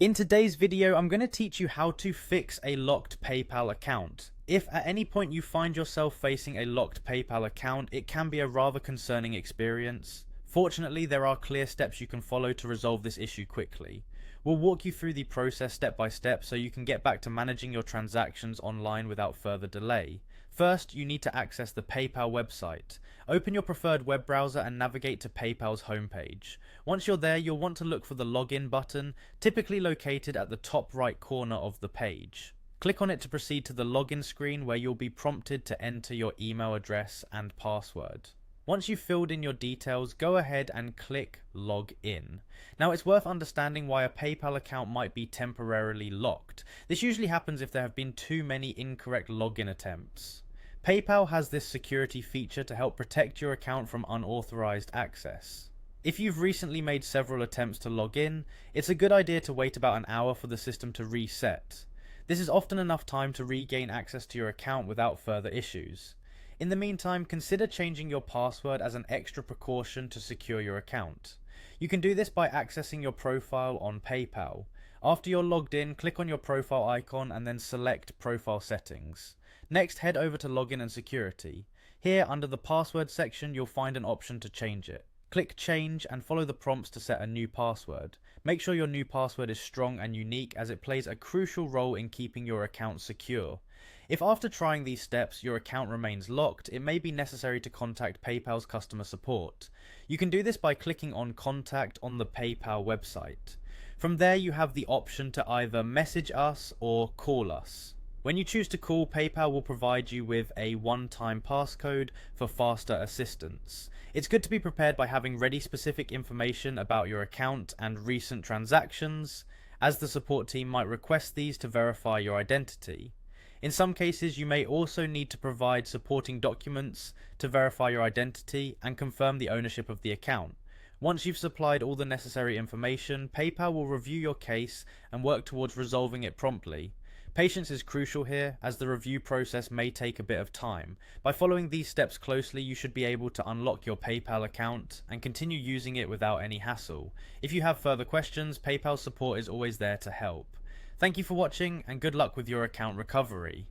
In today's video, I'm going to teach you how to fix a locked PayPal account. If at any point you find yourself facing a locked PayPal account, it can be a rather concerning experience. Fortunately, there are clear steps you can follow to resolve this issue quickly. We'll walk you through the process step by step so you can get back to managing your transactions online without further delay. First, you need to access the PayPal website. Open your preferred web browser and navigate to PayPal's homepage. Once you're there, you'll want to look for the login button, typically located at the top right corner of the page. Click on it to proceed to the login screen where you'll be prompted to enter your email address and password. Once you've filled in your details, go ahead and click Log In. Now, it's worth understanding why a PayPal account might be temporarily locked. This usually happens if there have been too many incorrect login attempts. PayPal has this security feature to help protect your account from unauthorized access. If you've recently made several attempts to log in, it's a good idea to wait about an hour for the system to reset. This is often enough time to regain access to your account without further issues. In the meantime, consider changing your password as an extra precaution to secure your account. You can do this by accessing your profile on PayPal. After you're logged in, click on your profile icon and then select Profile Settings. Next, head over to Login and Security. Here, under the Password section, you'll find an option to change it. Click Change and follow the prompts to set a new password. Make sure your new password is strong and unique, as it plays a crucial role in keeping your account secure. If after trying these steps your account remains locked, it may be necessary to contact PayPal's customer support. You can do this by clicking on Contact on the PayPal website. From there, you have the option to either message us or call us. When you choose to call, PayPal will provide you with a one-time passcode for faster assistance. It's good to be prepared by having ready specific information about your account and recent transactions, as the support team might request these to verify your identity. In some cases, you may also need to provide supporting documents to verify your identity and confirm the ownership of the account. Once you've supplied all the necessary information, PayPal will review your case and work towards resolving it promptly. Patience is crucial here, as the review process may take a bit of time. By following these steps closely, you should be able to unlock your PayPal account and continue using it without any hassle. If you have further questions, PayPal support is always there to help. Thank you for watching, and good luck with your account recovery.